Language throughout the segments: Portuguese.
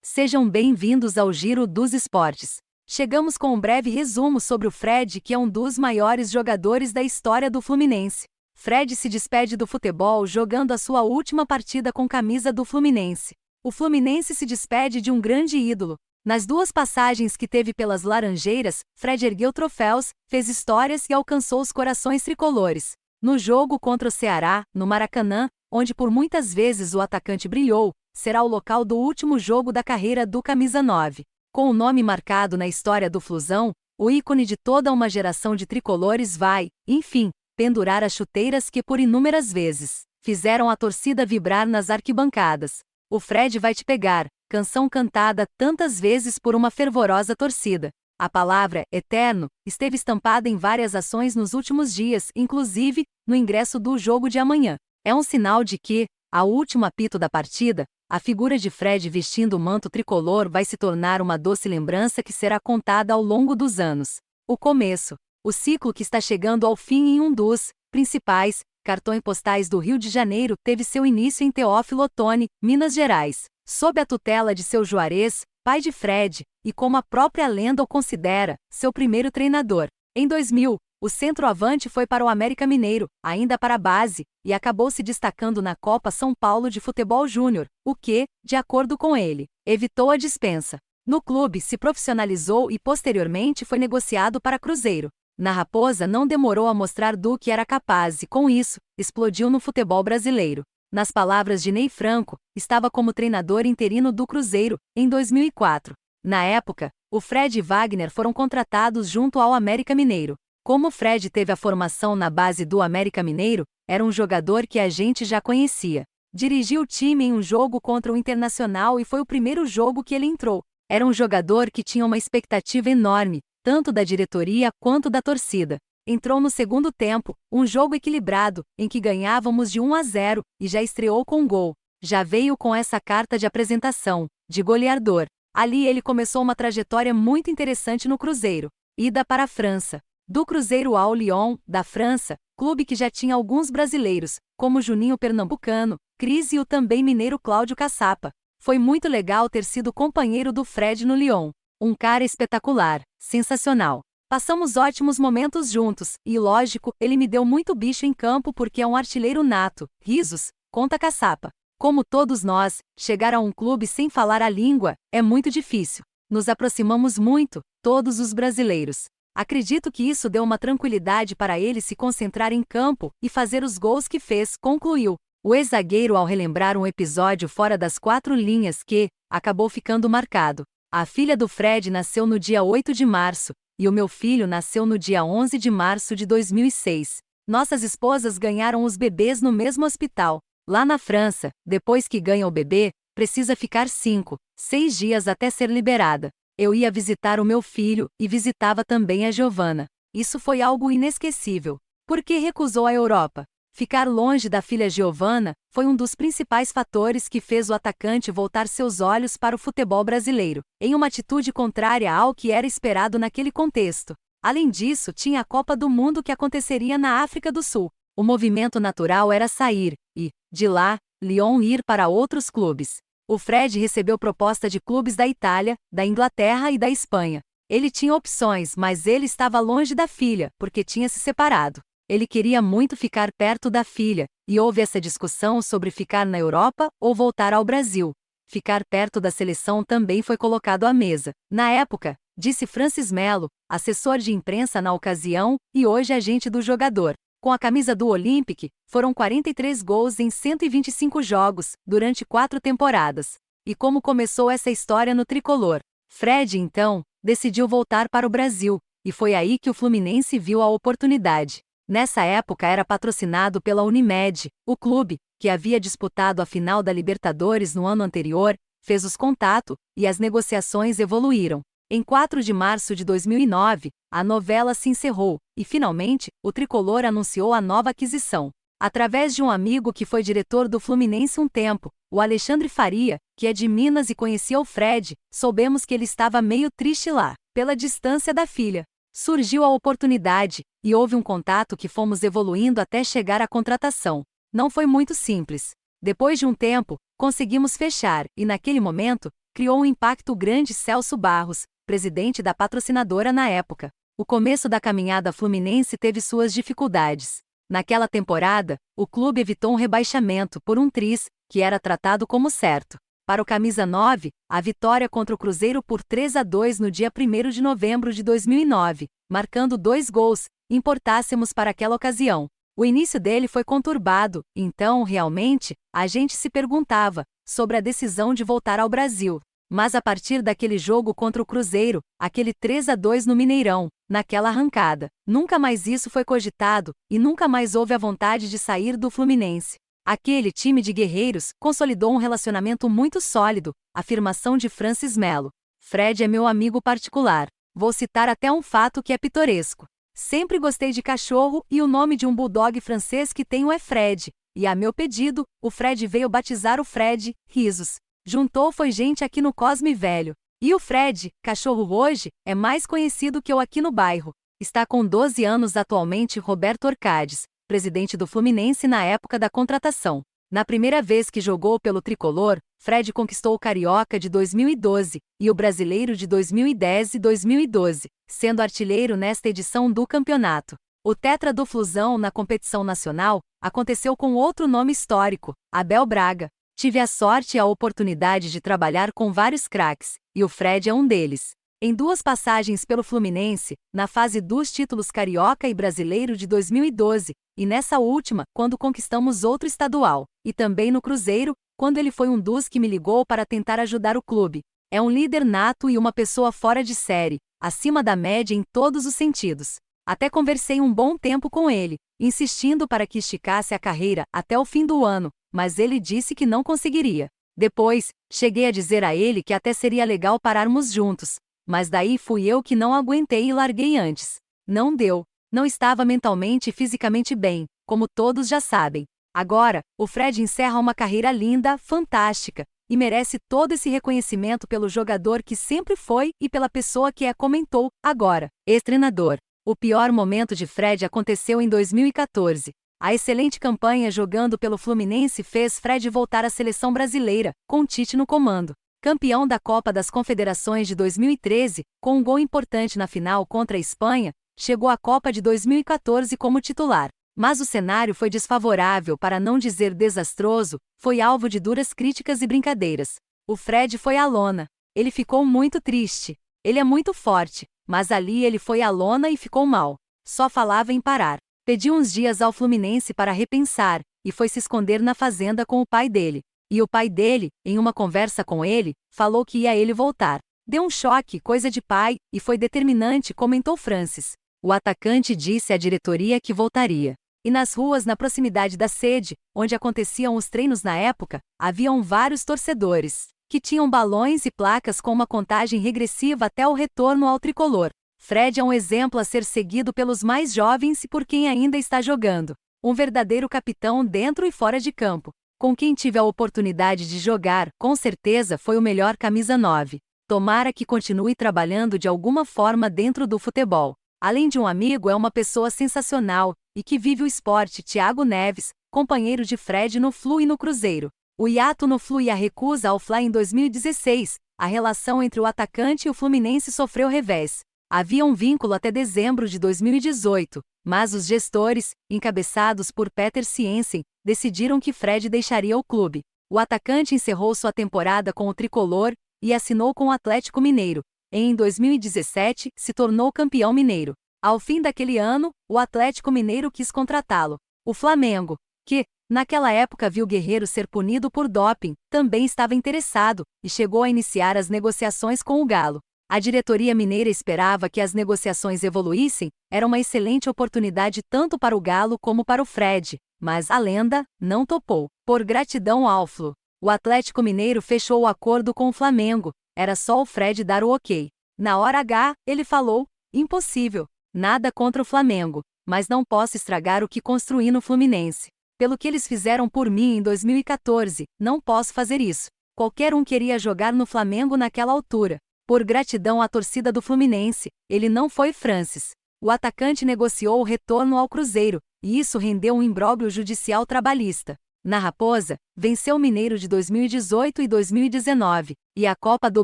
Sejam bem-vindos ao Giro dos Esportes. Chegamos com um breve resumo sobre o Fred, que é um dos maiores jogadores da história do Fluminense. Fred se despede do futebol jogando a sua última partida com camisa do Fluminense. O Fluminense se despede de um grande ídolo. Nas duas passagens que teve pelas Laranjeiras, Fred ergueu troféus, fez histórias e alcançou os corações tricolores. No jogo contra o Ceará, no Maracanã, onde por muitas vezes o atacante brilhou, será o local do último jogo da carreira do Camisa 9. Com o nome marcado na história do Flusão, o ícone de toda uma geração de tricolores vai, enfim, pendurar as chuteiras que por inúmeras vezes fizeram a torcida vibrar nas arquibancadas. O Fred vai te pegar, canção cantada tantas vezes por uma fervorosa torcida. A palavra eterno esteve estampada em várias ações nos últimos dias, inclusive no ingresso do jogo de amanhã. É um sinal de que, ao último apito da partida, a figura de Fred vestindo o manto tricolor vai se tornar uma doce lembrança que será contada ao longo dos anos. O começo, o ciclo que está chegando ao fim em um dos principais cartões postais do Rio de Janeiro teve seu início em Teófilo Otoni, Minas Gerais, sob a tutela de seu Juarez, pai de Fred, e como a própria lenda o considera, seu primeiro treinador. Em 2000, o centroavante foi para o América Mineiro, ainda para a base, e acabou se destacando na Copa São Paulo de Futebol Júnior, o que, de acordo com ele, evitou a dispensa. No clube se profissionalizou e posteriormente foi negociado para Cruzeiro. Na Raposa não demorou a mostrar do que era capaz e, com isso, explodiu no futebol brasileiro. Nas palavras de Ney Franco, estava como treinador interino do Cruzeiro, em 2004. Na época, o Fred e Wagner foram contratados junto ao América Mineiro. Como o Fred teve a formação na base do América Mineiro, era um jogador que a gente já conhecia. Dirigiu o time em um jogo contra o Internacional e foi o primeiro jogo que ele entrou. Era um jogador que tinha uma expectativa enorme, tanto da diretoria quanto da torcida. Entrou no segundo tempo, um jogo equilibrado, em que ganhávamos de 1-0, e já estreou com gol. Já veio com essa carta de apresentação, de goleador. Ali ele começou uma trajetória muito interessante no Cruzeiro. Ida para a França. Do Cruzeiro ao Lyon, da França, clube que já tinha alguns brasileiros, como Juninho Pernambucano, Cris e o também mineiro Cláudio Caçapa. Foi muito legal ter sido companheiro do Fred no Lyon. Um cara espetacular, sensacional. Passamos ótimos momentos juntos, e lógico, ele me deu muito bicho em campo porque é um artilheiro nato. Risos, conta Caçapa. Como todos nós, chegar a um clube sem falar a língua é muito difícil. Nos aproximamos muito, todos os brasileiros. Acredito que isso deu uma tranquilidade para ele se concentrar em campo e fazer os gols que fez, concluiu. O ex-zagueiro ao relembrar um episódio fora das quatro linhas que acabou ficando marcado. A filha do Fred nasceu no dia 8 de março, e o meu filho nasceu no dia 11 de março de 2006. Nossas esposas ganharam os bebês no mesmo hospital. Lá na França, depois que ganha o bebê, precisa ficar 5, 6 dias até ser liberada. Eu ia visitar o meu filho e visitava também a Giovana. Isso foi algo inesquecível. Por que recusou a Europa? Ficar longe da filha Giovana foi um dos principais fatores que fez o atacante voltar seus olhos para o futebol brasileiro, em uma atitude contrária ao que era esperado naquele contexto. Além disso, tinha a Copa do Mundo que aconteceria na África do Sul. O movimento natural era sair e, de lá, Lyon ir para outros clubes. O Fred recebeu proposta de clubes da Itália, da Inglaterra e da Espanha. Ele tinha opções, mas ele estava longe da filha, porque tinha se separado. Ele queria muito ficar perto da filha, e houve essa discussão sobre ficar na Europa ou voltar ao Brasil. Ficar perto da seleção também foi colocado à mesa. Na época, disse Francis Melo, assessor de imprensa na ocasião e hoje agente do jogador. Com a camisa do Olympique, foram 43 gols em 125 jogos, durante 4 temporadas. E como começou essa história no tricolor? Fred, então, decidiu voltar para o Brasil, e foi aí que o Fluminense viu a oportunidade. Nessa época era patrocinado pela Unimed, o clube, que havia disputado a final da Libertadores no ano anterior, fez os contatos, e as negociações evoluíram. Em 4 de março de 2009, a novela se encerrou, e finalmente, o tricolor anunciou a nova aquisição. Através de um amigo que foi diretor do Fluminense um tempo, o Alexandre Faria, que é de Minas e conhecia o Fred, soubemos que ele estava meio triste lá, pela distância da filha. Surgiu a oportunidade, e houve um contato que fomos evoluindo até chegar à contratação. Não foi muito simples. Depois de um tempo, conseguimos fechar, e naquele momento, criou um impacto grande. Celso Barros, presidente da patrocinadora na época. O começo da caminhada fluminense teve suas dificuldades. Naquela temporada, o clube evitou um rebaixamento por um triz, que era tratado como certo. Para o camisa 9, a vitória contra o Cruzeiro por 3-2 no dia 1º de novembro de 2009, marcando 2 gols, importássemos para aquela ocasião. O início dele foi conturbado, então, realmente, a gente se perguntava sobre a decisão de voltar ao Brasil. Mas a partir daquele jogo contra o Cruzeiro, aquele 3-2 no Mineirão, naquela arrancada, nunca mais isso foi cogitado, e nunca mais houve a vontade de sair do Fluminense. Aquele time de guerreiros consolidou um relacionamento muito sólido, afirmação de Francis Melo. Fred é meu amigo particular. Vou citar até um fato que é pitoresco. Sempre gostei de cachorro e o nome de um bulldog francês que tenho é Fred, e a meu pedido, o Fred veio batizar o Fred, risos. Juntou foi gente aqui no Cosme Velho. E o Fred, cachorro hoje, é mais conhecido que eu aqui no bairro. Está com 12 anos atualmente. Roberto Orcades, presidente do Fluminense na época da contratação. Na primeira vez que jogou pelo tricolor, Fred conquistou o Carioca de 2012 e o Brasileiro de 2010 e 2012, sendo artilheiro nesta edição do campeonato. O tetra do Flusão na competição nacional aconteceu com outro nome histórico, Abel Braga. Tive a sorte e a oportunidade de trabalhar com vários craques, e o Fred é um deles. Em 2 passagens pelo Fluminense, na fase dos títulos Carioca e Brasileiro de 2012, e nessa última, quando conquistamos outro estadual, e também no Cruzeiro, quando ele foi um dos que me ligou para tentar ajudar o clube. É um líder nato e uma pessoa fora de série, acima da média em todos os sentidos. Até conversei um bom tempo com ele, insistindo para que esticasse a carreira até o fim do ano, mas ele disse que não conseguiria. Depois, cheguei a dizer a ele que até seria legal pararmos juntos, mas daí fui eu que não aguentei e larguei antes. Não deu. Não estava mentalmente e fisicamente bem, como todos já sabem. Agora, o Fred encerra uma carreira linda, fantástica, e merece todo esse reconhecimento pelo jogador que sempre foi e pela pessoa que comentou, agora, ex-treinador. O pior momento de Fred aconteceu em 2014. A excelente campanha jogando pelo Fluminense fez Fred voltar à seleção brasileira, com Tite no comando. Campeão da Copa das Confederações de 2013, com um gol importante na final contra a Espanha, chegou à Copa de 2014 como titular. Mas o cenário foi desfavorável, para não dizer desastroso, foi alvo de duras críticas e brincadeiras. O Fred foi à lona. Ele ficou muito triste. Ele é muito forte, mas ali ele foi à lona e ficou mal. Só falava em parar. Pediu uns dias ao Fluminense para repensar, e foi se esconder na fazenda com o pai dele. E o pai dele, em uma conversa com ele, falou que ia ele voltar. Deu um choque, coisa de pai, e foi determinante, comentou Francis. O atacante disse à diretoria que voltaria. E nas ruas na proximidade da sede, onde aconteciam os treinos na época, haviam vários torcedores, que tinham balões e placas com uma contagem regressiva até o retorno ao tricolor. Fred é um exemplo a ser seguido pelos mais jovens e por quem ainda está jogando. Um verdadeiro capitão dentro e fora de campo. Com quem tive a oportunidade de jogar, com certeza foi o melhor camisa 9. Tomara que continue trabalhando de alguma forma dentro do futebol. Além de um amigo, é uma pessoa sensacional, e que vive o esporte. Thiago Neves, companheiro de Fred no Flu e no Cruzeiro. O hiato no Flu e a recusa ao Fla em 2016, a relação entre o atacante e o Fluminense sofreu revés. Havia um vínculo até dezembro de 2018, mas os gestores, encabeçados por Peter Ciensen, decidiram que Fred deixaria o clube. O atacante encerrou sua temporada com o tricolor e assinou com o Atlético Mineiro. Em 2017, se tornou campeão mineiro. Ao fim daquele ano, o Atlético Mineiro quis contratá-lo. O Flamengo, que, naquela época viu Guerreiro ser punido por doping, também estava interessado, e chegou a iniciar as negociações com o Galo. A diretoria mineira esperava que as negociações evoluíssem, era uma excelente oportunidade tanto para o Galo como para o Fred, mas a lenda não topou. Por gratidão ao Flu, o Atlético Mineiro fechou o acordo com o Flamengo, era só o Fred dar o ok. Na hora H, ele falou, impossível, nada contra o Flamengo, mas não posso estragar o que construí no Fluminense. Pelo que eles fizeram por mim em 2014, não posso fazer isso. Qualquer um queria jogar no Flamengo naquela altura. Por gratidão à torcida do Fluminense, ele não foi Francis. O atacante negociou o retorno ao Cruzeiro, e isso rendeu um imbróglio judicial trabalhista. Na Raposa, venceu o Mineiro de 2018 e 2019, e a Copa do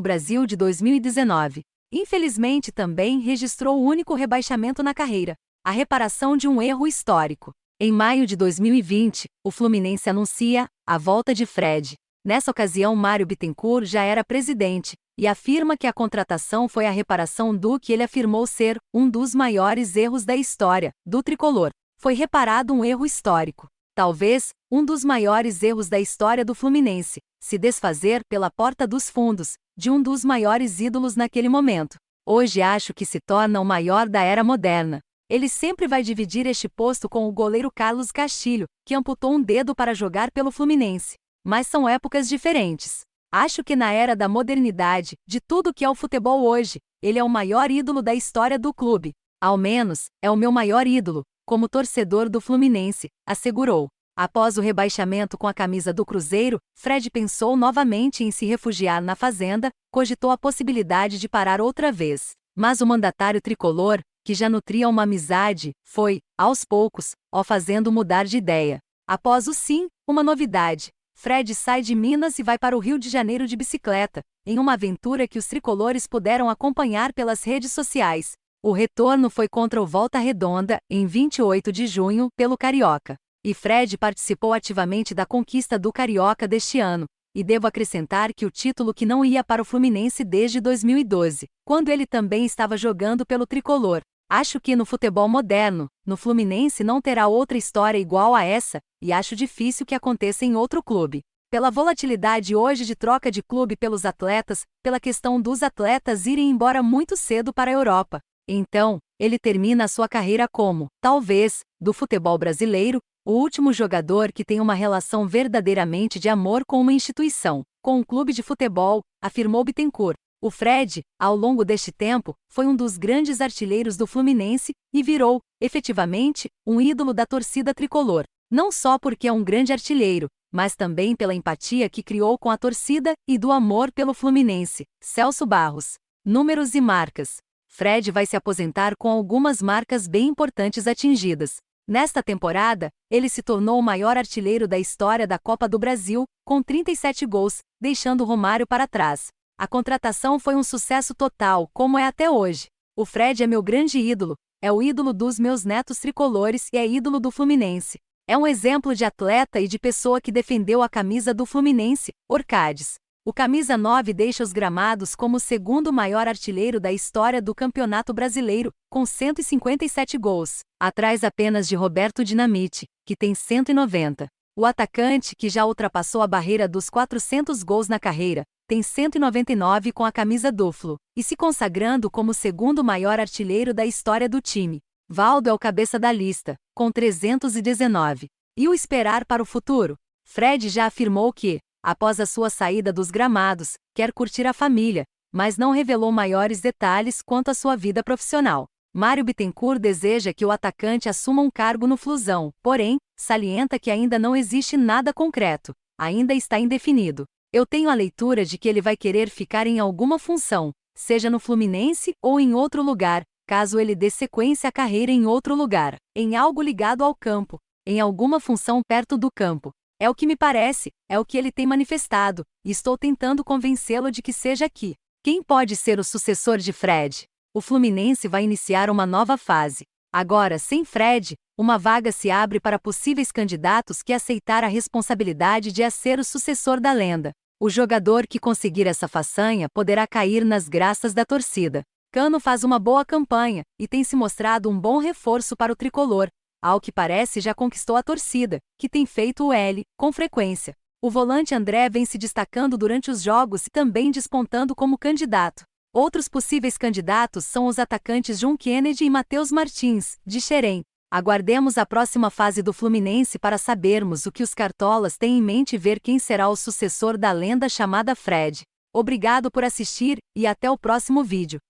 Brasil de 2019. Infelizmente também registrou o único rebaixamento na carreira, a reparação de um erro histórico. Em maio de 2020, o Fluminense anuncia a volta de Fred. Nessa ocasião, Mário Bittencourt já era presidente, e afirma que a contratação foi a reparação do que ele afirmou ser um dos maiores erros da história do tricolor. Foi reparado um erro histórico. Talvez um dos maiores erros da história do Fluminense, se desfazer pela porta dos fundos de um dos maiores ídolos naquele momento. Hoje acho que se torna o maior da era moderna. Ele sempre vai dividir este posto com o goleiro Carlos Castilho, que amputou um dedo para jogar pelo Fluminense. Mas são épocas diferentes. Acho que na era da modernidade, de tudo que é o futebol hoje, ele é o maior ídolo da história do clube. Ao menos, é o meu maior ídolo, como torcedor do Fluminense, assegurou. Após o rebaixamento com a camisa do Cruzeiro, Fred pensou novamente em se refugiar na Fazenda, cogitou a possibilidade de parar outra vez. Mas o mandatário tricolor, que já nutria uma amizade, foi, aos poucos, fazendo mudar de ideia. Após o sim, uma novidade. Fred sai de Minas e vai para o Rio de Janeiro de bicicleta, em uma aventura que os tricolores puderam acompanhar pelas redes sociais. O retorno foi contra o Volta Redonda, em 28 de junho, pelo Carioca. E Fred participou ativamente da conquista do Carioca deste ano. E devo acrescentar que o título que não ia para o Fluminense desde 2012, quando ele também estava jogando pelo tricolor. Acho que no futebol moderno, no Fluminense não terá outra história igual a essa, e acho difícil que aconteça em outro clube. Pela volatilidade hoje de troca de clube pelos atletas, pela questão dos atletas irem embora muito cedo para a Europa. Então, ele termina a sua carreira como, talvez, do futebol brasileiro, o último jogador que tem uma relação verdadeiramente de amor com uma instituição, com um clube de futebol, afirmou Bittencourt. O Fred, ao longo deste tempo, foi um dos grandes artilheiros do Fluminense e virou, efetivamente, um ídolo da torcida tricolor. Não só porque é um grande artilheiro, mas também pela empatia que criou com a torcida e do amor pelo Fluminense. Celso Barros. Números e marcas. Fred vai se aposentar com algumas marcas bem importantes atingidas. Nesta temporada, ele se tornou o maior artilheiro da história da Copa do Brasil, com 37 gols, deixando Romário para trás. A contratação foi um sucesso total, como é até hoje. O Fred é meu grande ídolo, é o ídolo dos meus netos tricolores e é ídolo do Fluminense. É um exemplo de atleta e de pessoa que defendeu a camisa do Fluminense, Orcades. O camisa 9 deixa os gramados como o segundo maior artilheiro da história do Campeonato Brasileiro, com 157 gols, atrás apenas de Roberto Dinamite, que tem 190. O atacante, que já ultrapassou a barreira dos 400 gols na carreira, tem 199 com a camisa do Flu, e se consagrando como o segundo maior artilheiro da história do time. Valdo é o cabeça da lista, com 319. E o esperar para o futuro? Fred já afirmou que, após a sua saída dos gramados, quer curtir a família, mas não revelou maiores detalhes quanto à sua vida profissional. Mário Bittencourt deseja que o atacante assuma um cargo no Flusão, porém, salienta que ainda não existe nada concreto, ainda está indefinido. Eu tenho a leitura de que ele vai querer ficar em alguma função, seja no Fluminense ou em outro lugar, caso ele dê sequência à carreira em outro lugar, em algo ligado ao campo, em alguma função perto do campo. É o que me parece, é o que ele tem manifestado, e estou tentando convencê-lo de que seja aqui. Quem pode ser o sucessor de Fred? O Fluminense vai iniciar uma nova fase. Agora, sem Fred, uma vaga se abre para possíveis candidatos que aceitar a responsabilidade de ser o sucessor da lenda. O jogador que conseguir essa façanha poderá cair nas graças da torcida. Cano faz uma boa campanha, e tem se mostrado um bom reforço para o tricolor. Ao que parece já conquistou a torcida, que tem feito o L, com frequência. O volante André vem se destacando durante os jogos e também despontando como candidato. Outros possíveis candidatos são os atacantes John Kennedy e Matheus Martins, de Xerém. Aguardemos a próxima fase do Fluminense para sabermos o que os cartolas têm em mente e ver quem será o sucessor da lenda chamada Fred. Obrigado por assistir, e até o próximo vídeo.